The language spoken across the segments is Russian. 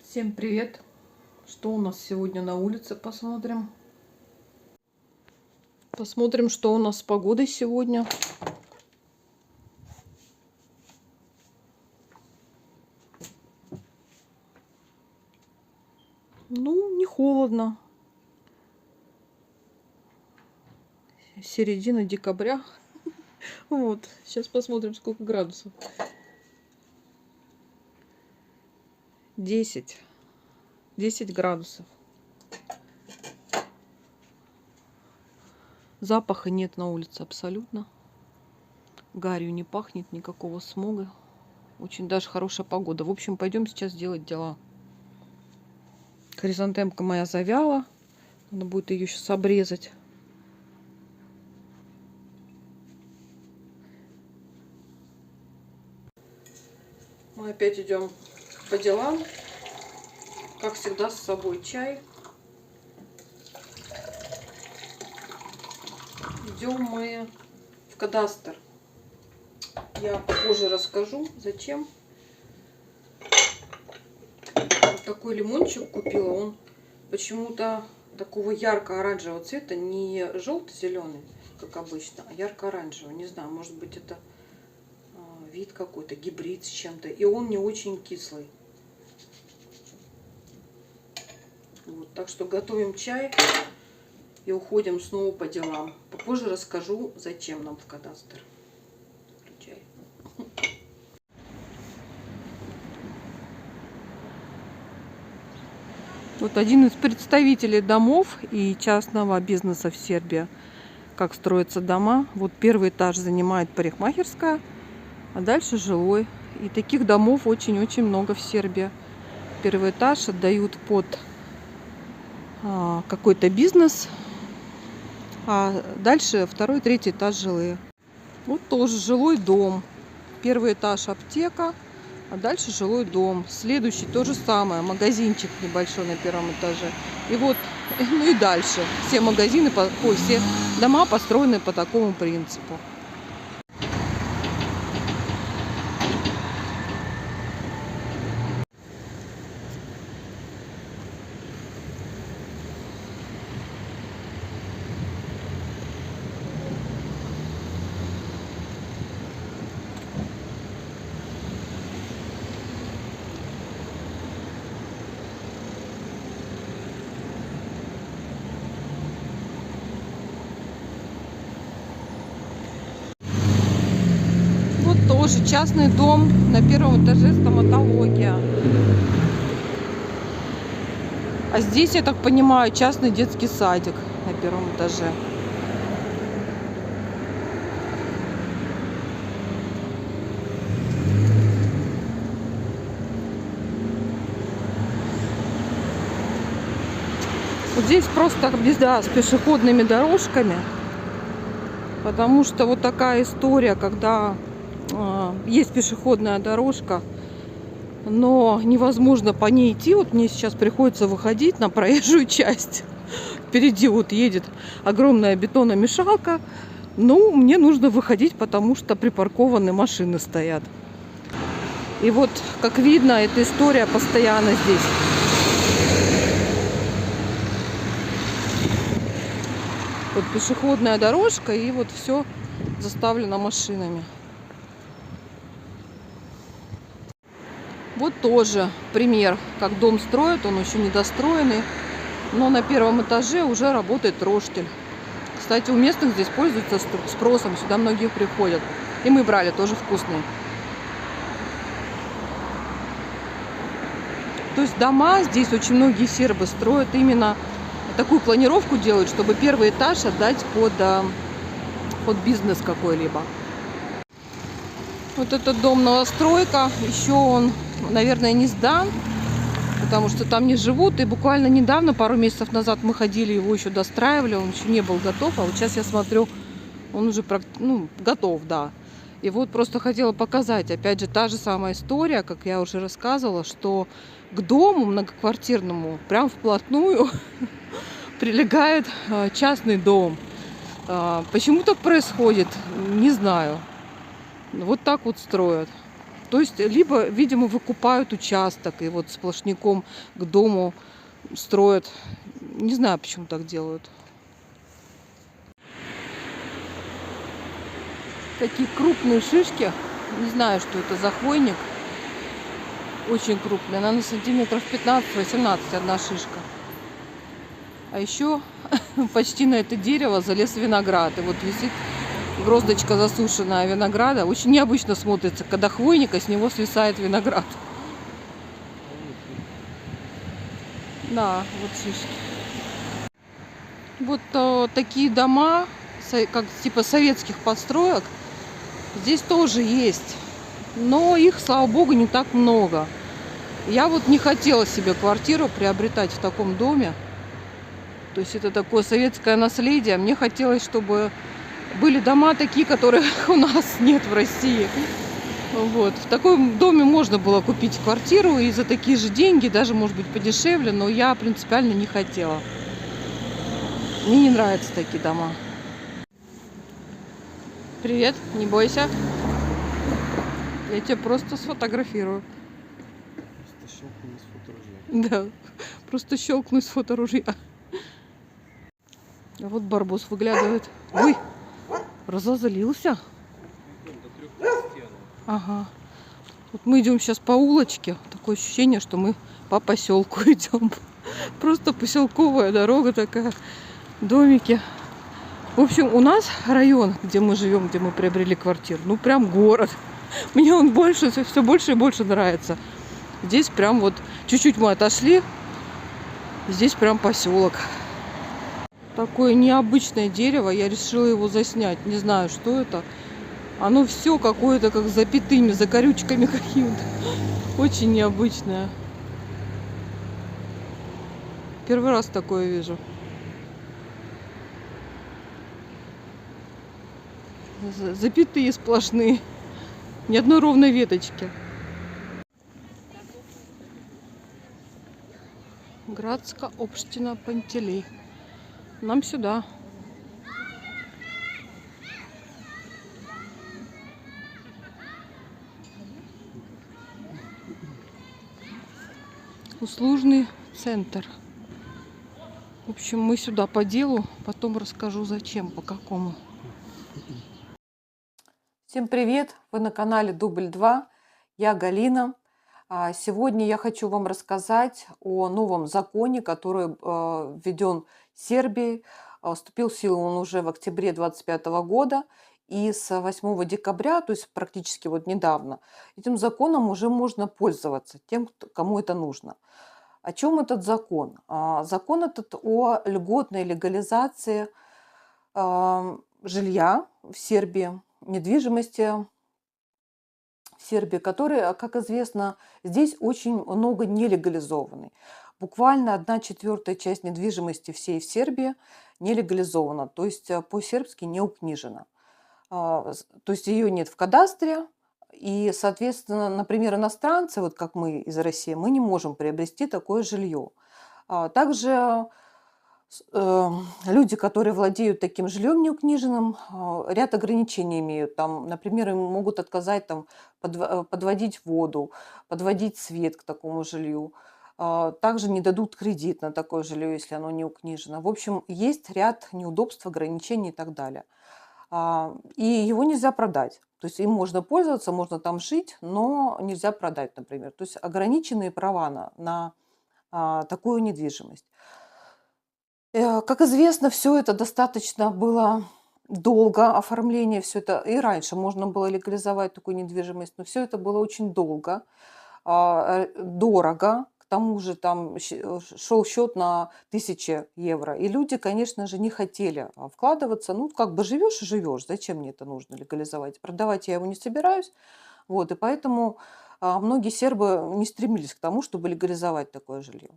Всем привет! Что у нас сегодня на улице? Посмотрим. Посмотрим, что у нас с погодой сегодня. Ну, не холодно. Середина декабря. Вот. Сейчас посмотрим, сколько градусов. 10 градусов. Запаха нет на улице абсолютно. Гарью не пахнет, никакого смога. Очень даже хорошая погода. В общем, пойдем сейчас делать дела. Хризантемка моя завяла. Надо будет ее сейчас обрезать. Мы опять идем по делам. Как всегда, с собой чай. Идем мы в кадастр. Я попозже расскажу, зачем. Вот такой лимончик купила. Он почему-то такого ярко-оранжевого цвета, не желто-зеленый, как обычно, а ярко-оранжевый. Не знаю, может быть, это вид какой-то, гибрид с чем-то. И он не очень кислый. Вот, так что готовим чай и уходим снова по делам. Попозже расскажу, зачем нам в кадастр. Включай. Вот один из представителей домов и частного бизнеса в Сербии. Как строятся дома. Вот первый этаж занимает парикмахерская, а дальше жилой. И таких домов очень-очень много в Сербии. Первый этаж отдают под какой-то бизнес, а дальше второй, третий этаж жилые. Вот тоже жилой дом. Первый этаж аптека, а дальше жилой дом. Следующий то же самое, магазинчик небольшой на первом этаже. И вот, ну и дальше. Все магазины, все дома построены по такому принципу. Тоже частный дом, на первом этаже стоматология. А здесь, я так понимаю, частный детский садик на первом этаже. Вот здесь просто беда с пешеходными дорожками, потому что вот такая история, когда есть пешеходная дорожка, но невозможно по ней идти. Вот мне сейчас приходится выходить на проезжую часть. Впереди вот едет огромная бетономешалка. Ну, мне нужно выходить, потому что припаркованы машины стоят. И вот, как видно, эта история постоянно здесь. Вот пешеходная дорожка, и вот все заставлено машинами. Вот тоже пример, как дом строят, он еще недостроенный, но на первом этаже уже работает роштель. Кстати, у местных здесь пользуются спросом, сюда многие приходят. И мы брали, тоже вкусные. То есть дома здесь очень многие сербы строят, именно такую планировку делают, чтобы первый этаж отдать под бизнес какой-либо. Вот этот дом новостройка, еще он, наверное, не сдан, потому что там не живут. И буквально недавно, пару месяцев назад, мы ходили, его еще достраивали, он еще не был готов. А вот сейчас я смотрю, он уже готов, да. И вот просто хотела показать, опять же, та же самая история, как я уже рассказывала, что к дому многоквартирному прям вплотную прилегает частный дом. Почему так происходит, не знаю. Вот так вот строят. То есть, либо, видимо, выкупают участок и вот сплошняком к дому строят. Не знаю, почему так делают. Такие крупные шишки. Не знаю, что это за хвойник. Очень крупная. Она на сантиметров 15-18 одна шишка. А еще почти на это дерево залез виноград. И вот висит гроздочка засушенная винограда. Очень необычно смотрится, когда хвойник, а с него свисает виноград. Да, вот шишки. Вот такие дома, как типа советских построек, здесь тоже есть. Но их, слава богу, не так много. Я вот не хотела себе квартиру приобретать в таком доме. То есть это такое советское наследие. Мне хотелось, чтобы были дома такие, которых у нас нет в России. Вот. В таком доме можно было купить квартиру и за такие же деньги, даже, может быть, подешевле, но я принципиально не хотела. Мне не нравятся такие дома. Привет, не бойся. Я тебя просто сфотографирую. Просто щелкну из фоторужья. Да, просто щелкну из фоторужья. А вот барбос выглядывает. Ой, разозлился. Ага. Вот мы идем сейчас по улочке. Такое ощущение, что мы по поселку идем. Просто поселковая дорога такая. Домики. В общем, у нас район, где мы живем, где мы приобрели квартиру, ну прям город. Мне он больше, все больше и больше нравится. Здесь прям вот чуть-чуть мы отошли. Здесь прям поселок. Такое необычное дерево. Я решила его заснять. Не знаю, что это. Оно все какое-то как с запятыми, за корючками какими-то. Очень необычное. Первый раз такое вижу. Запятые сплошные. Ни одной ровной веточки. Градская община Пантелей. Нам сюда. Услужный центр. В общем, мы сюда по делу. Потом расскажу, зачем, по какому. Всем привет! Вы на канале Дубль 2. Я Галина. Сегодня я хочу вам рассказать о новом законе, который введен Сербией. Вступил в силу он уже в октябре 2025 года. И с 8 декабря, то есть практически вот недавно, этим законом уже можно пользоваться тем, кому это нужно. О чем этот закон? Закон этот о льготной легализации жилья в Сербии, недвижимости в Сербии, который, как известно, здесь очень много нелегализованной. Буквально 1/4 часть недвижимости всей в Сербии нелегализована, то есть по-сербски не укнижена. То есть ее нет в кадастре, и, соответственно, например, иностранцы, вот как мы из России, мы не можем приобрести такое жилье. Также люди, которые владеют таким жильем неукниженным, ряд ограничений имеют. Там, например, им могут отказать там, подводить воду, подводить свет к такому жилью. Также не дадут кредит на такое жилье, если оно не укнижено. В общем, есть ряд неудобств, ограничений и так далее. И его нельзя продать. То есть им можно пользоваться, можно там жить, но нельзя продать, например. То есть ограниченные права на такую недвижимость. Как известно, все это достаточно было долго, оформление, все это и раньше можно было легализовать такую недвижимость, но все это было очень долго, дорого. К тому же там шел счет на 1000 евро. И люди, конечно же, не хотели вкладываться. Ну, как бы живешь и живешь. Зачем мне это нужно легализовать? Продавать я его не собираюсь. Вот, и поэтому многие сербы не стремились к тому, чтобы легализовать такое жилье.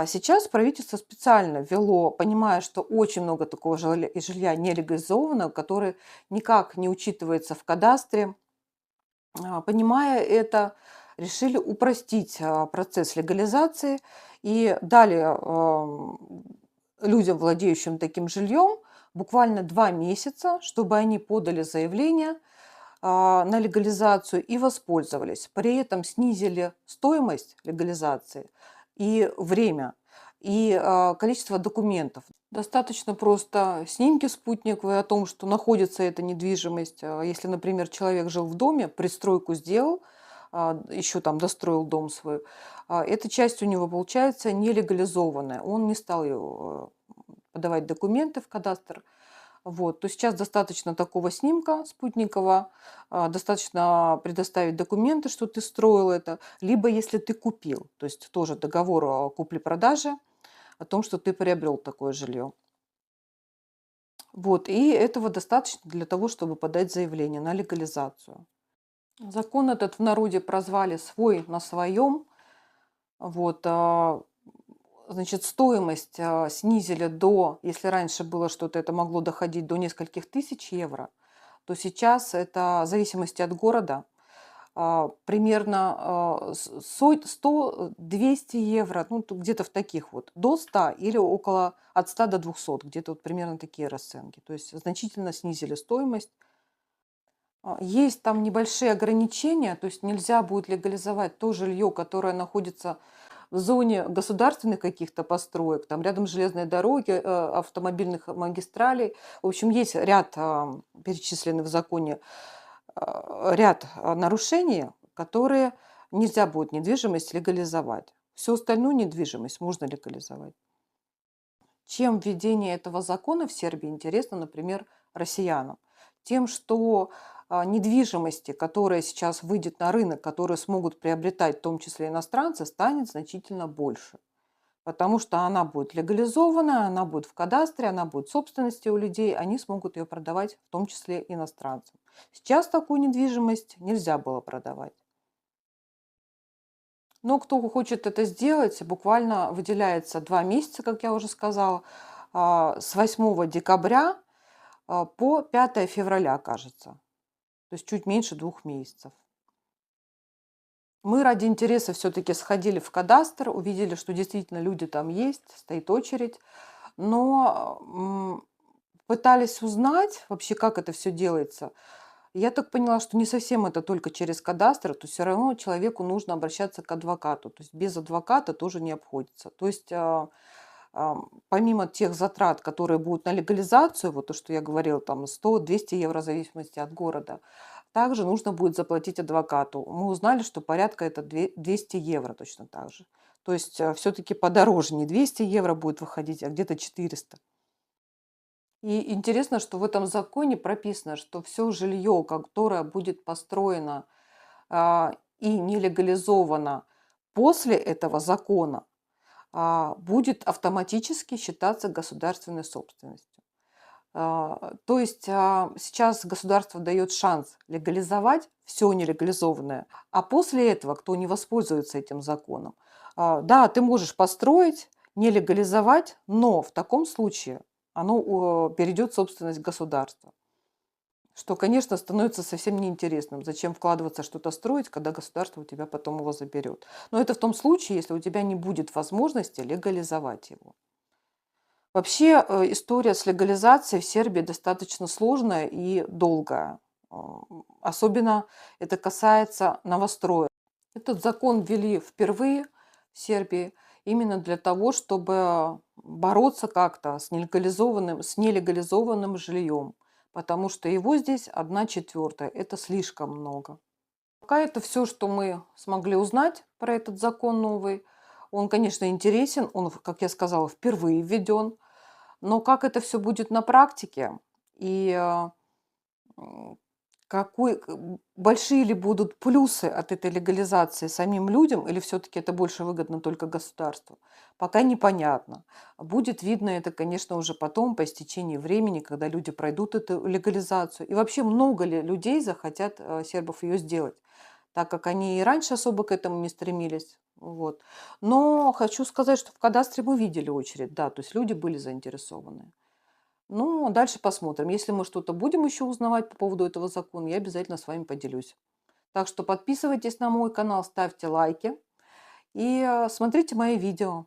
Сейчас правительство специально ввело, понимая, что очень много такого жилья нелегализованного, которое никак не учитывается в кадастре. Понимая это, решили упростить процесс легализации и дали людям, владеющим таким жильем, буквально 2 месяца, чтобы они подали заявление на легализацию и воспользовались. При этом снизили стоимость легализации и время, и количество документов. Достаточно просто снимки спутниковые о том, что находится эта недвижимость. Если, например, человек жил в доме, пристройку сделал, еще там достроил дом свой, эта часть у него получается нелегализованная. Он не стал ее подавать документы в кадастр. Вот, то сейчас достаточно такого снимка спутникового, достаточно предоставить документы, что ты строил это, либо если ты купил, то есть тоже договор о купле-продаже о том, что ты приобрел такое жилье. Вот, и этого достаточно для того, чтобы подать заявление на легализацию. Закон этот в народе прозвали «свой на своем». Вот, значит, стоимость снизили до, если раньше было что-то, это могло доходить до нескольких тысяч евро, то сейчас это в зависимости от города примерно 100-200 евро, ну, где-то в таких вот, до 100 или около от 100 до 200, где-то вот примерно такие расценки. То есть значительно снизили стоимость. Есть там небольшие ограничения, то есть нельзя будет легализовать то жилье, которое находится в зоне государственных каких-то построек, там рядом железной дороги, автомобильных магистралей. В общем, есть ряд, перечисленный в законе, ряд нарушений, которые нельзя будет недвижимость легализовать. Всю остальную недвижимость можно легализовать. Чем введение этого закона в Сербии интересно, например, россиянам? Тем, что недвижимости, которая сейчас выйдет на рынок, которые смогут приобретать в том числе иностранцы, станет значительно больше. Потому что она будет легализована, она будет в кадастре, она будет в собственности у людей, они смогут ее продавать в том числе иностранцам. Сейчас такую недвижимость нельзя было продавать. Но кто хочет это сделать, буквально выделяется 2 месяца, как я уже сказала, с 8 декабря по 5 февраля, кажется. То есть чуть меньше 2 месяцев. Мы ради интереса все-таки сходили в кадастр, увидели, что действительно люди там есть, стоит очередь, но пытались узнать вообще, как это все делается. Я так поняла, что не совсем это только через кадастр, то все равно человеку нужно обращаться к адвокату. То есть без адвоката тоже не обходится. То есть помимо тех затрат, которые будут на легализацию, вот то, что я говорила, там 100-200 евро в зависимости от города, также нужно будет заплатить адвокату. Мы узнали, что порядка это 200 евро точно так же. То есть все-таки подороже, не 200 евро будет выходить, а где-то 400. И интересно, что в этом законе прописано, что все жилье, которое будет построено и не легализовано после этого закона, будет автоматически считаться государственной собственностью. То есть сейчас государство дает шанс легализовать все нелегализованное, а после этого, кто не воспользуется этим законом, да, ты можешь построить, не легализовать, но в таком случае оно перейдет в собственность государства. Что, конечно, становится совсем неинтересным. Зачем вкладываться, что-то строить, когда государство у тебя потом его заберет. Но это в том случае, если у тебя не будет возможности легализовать его. Вообще история с легализацией в Сербии достаточно сложная и долгая. Особенно это касается новостроек. Этот закон ввели впервые в Сербии именно для того, чтобы бороться как-то с нелегализованным жильем, потому что его здесь 1/4. Это слишком много. Пока это все, что мы смогли узнать про этот закон новый. Он, конечно, интересен, он, как я сказала, впервые введен. Но как это все будет на практике и большие ли будут плюсы от этой легализации самим людям, или все-таки это больше выгодно только государству, пока непонятно. Будет видно это, конечно, уже потом, по истечении времени, когда люди пройдут эту легализацию. И вообще, много ли людей захотят сербов ее сделать, так как они и раньше особо к этому не стремились. Вот. Но хочу сказать, что в кадастре мы видели очередь, да, то есть люди были заинтересованы. Ну, дальше посмотрим. Если мы что-то будем еще узнавать по поводу этого закона, я обязательно с вами поделюсь. Так что подписывайтесь на мой канал, ставьте лайки и смотрите мои видео.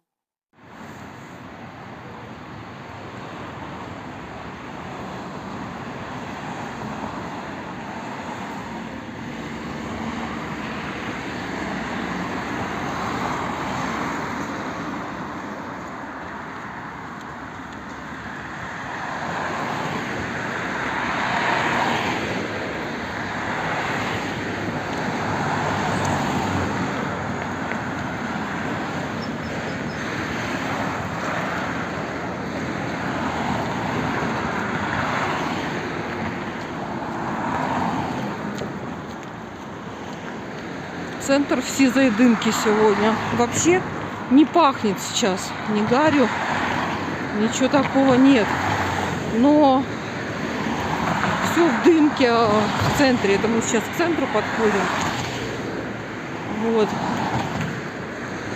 центр в сизой дымке сегодня. Вообще не пахнет сейчас ни гарью, ничего такого нет. Но все в дымке в центре. Это мы сейчас к центру подходим. Вот.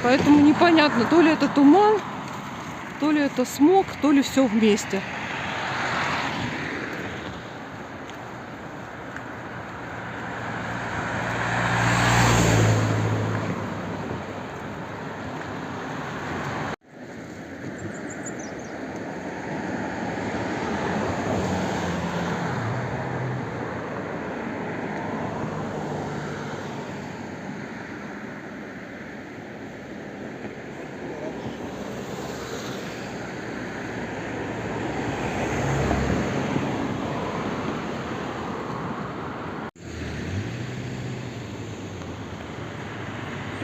Поэтому непонятно, то ли это туман, то ли это смог, то ли все вместе.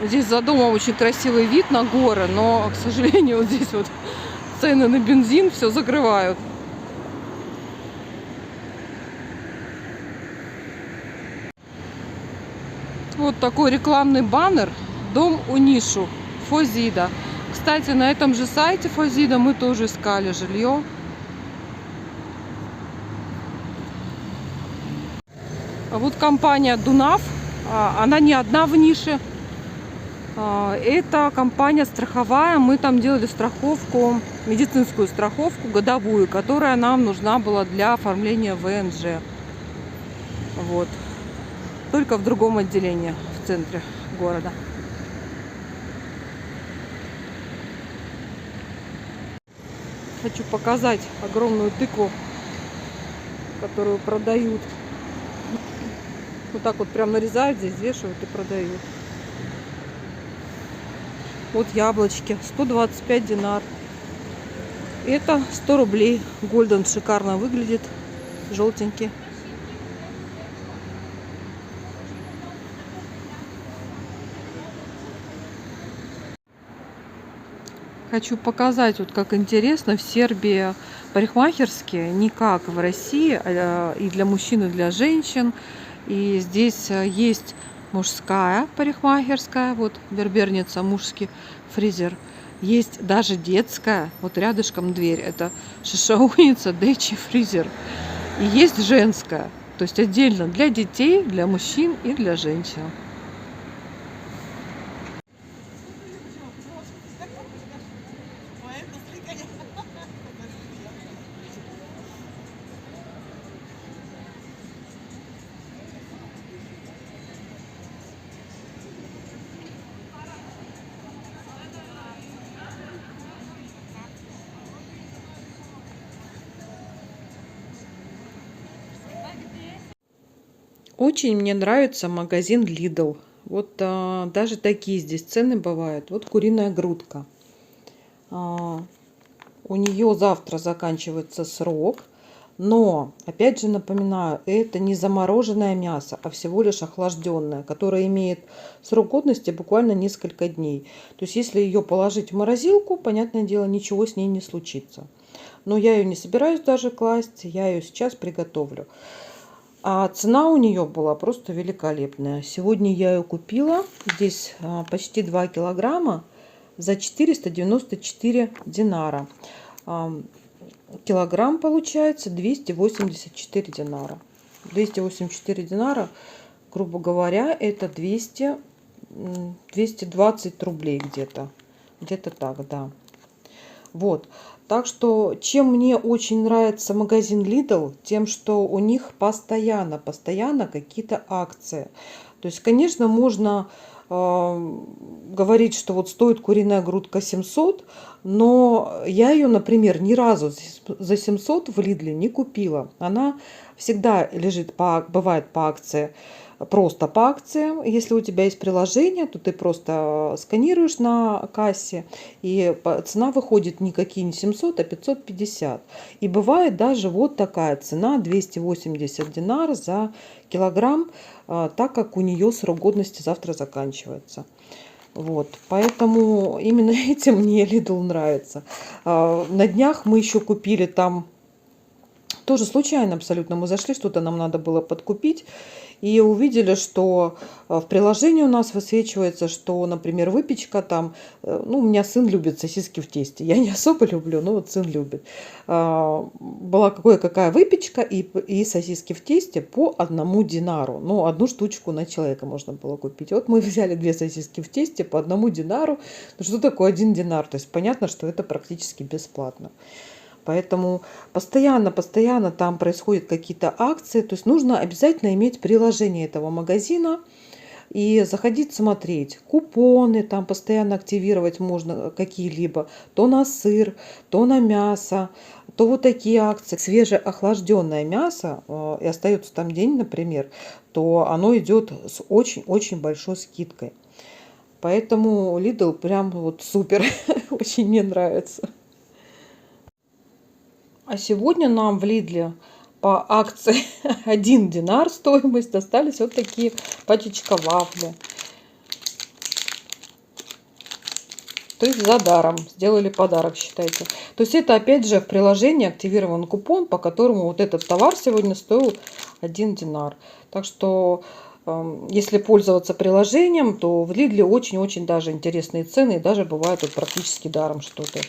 Здесь за домом очень красивый вид на горы, но, к сожалению, вот здесь вот цены на бензин все закрывают. Вот такой рекламный баннер «Дом Унишу», Фозида. Кстати, на этом же сайте Фозида мы тоже искали жилье. А вот компания Дунав, она не одна в нише. Это компания страховая. Мы там делали страховку, медицинскую страховку годовую, которая нам нужна была для оформления ВНЖ. Вот. Только в другом отделении, в центре города. Хочу показать огромную тыкву, которую продают. Вот так вот прям нарезают, здесь вешают и продают. Вот яблочки, 125 динар. Это 100 рублей. Гольден шикарно выглядит, желтенький. Хочу показать, вот как интересно, в Сербии парикмахерские не как в России, и для мужчин, и для женщин. И здесь есть мужская парикмахерская, вот берберница, мужский фризер. Есть даже детская, вот рядышком дверь, это шишауница Дечи фризер. И есть женская, то есть отдельно для детей, для мужчин и для женщин. Очень мне нравится магазин Lidl. Вот даже такие здесь цены бывают. Вот куриная грудка. У нее завтра заканчивается срок. Но, опять же напоминаю, это не замороженное мясо, а всего лишь охлажденное, которое имеет срок годности буквально несколько дней. То есть, если ее положить в морозилку, понятное дело, ничего с ней не случится. Но я ее не собираюсь даже класть, я ее сейчас приготовлю. А цена у нее была просто великолепная. Сегодня я ее купила. Здесь почти 2 килограмма за 494 динара. Килограмм получается 284 динара. 284 динара, грубо говоря, это 220 рублей где-то. Где-то так, да. Вот. Так что, чем мне очень нравится магазин Lidl, тем, что у них постоянно какие-то акции. То есть, конечно, можно говорить, что вот стоит куриная грудка 700, но я ее, например, ни разу за 700 в Lidl не купила. Она всегда лежит, бывает по акции, просто по акциям. Если у тебя есть приложение, то ты просто сканируешь на кассе, и цена выходит никакие не 700, а 550. И бывает даже вот такая цена, 280 динар за килограмм, так как у нее срок годности завтра заканчивается. Вот, поэтому именно этим мне Lidl нравится. На днях мы еще купили там тоже случайно абсолютно. Мы зашли, что-то нам надо было подкупить. И увидели, что в приложении у нас высвечивается, что, например, выпечка там... Ну, у меня сын любит сосиски в тесте. Я не особо люблю, но вот сын любит. Была какая выпечка и сосиски в тесте по 1 динару. Ну, 1 штучку на человека можно было купить. Вот мы взяли 2 сосиски в тесте по 1 динару. Ну, что такое 1 динар? То есть понятно, что это практически бесплатно. Поэтому постоянно там происходят какие-то акции. То есть нужно обязательно иметь приложение этого магазина и заходить смотреть. Купоны там постоянно активировать можно какие-либо. То на сыр, то на мясо, то вот такие акции. Свежеохлажденное мясо и остается там день, например, то оно идет с очень-очень большой скидкой. Поэтому Lidl прям вот супер. Очень мне нравится. А сегодня нам в Лидле по акции 1 динар стоимость достались вот такие пачечка вафли. То есть за даром. Сделали подарок, считайте. То есть это опять же в приложении активирован купон, по которому вот этот товар сегодня стоил 1 динар. Так что если пользоваться приложением, то в Лидле очень-очень даже интересные цены. И даже бывает вот практически даром что-то.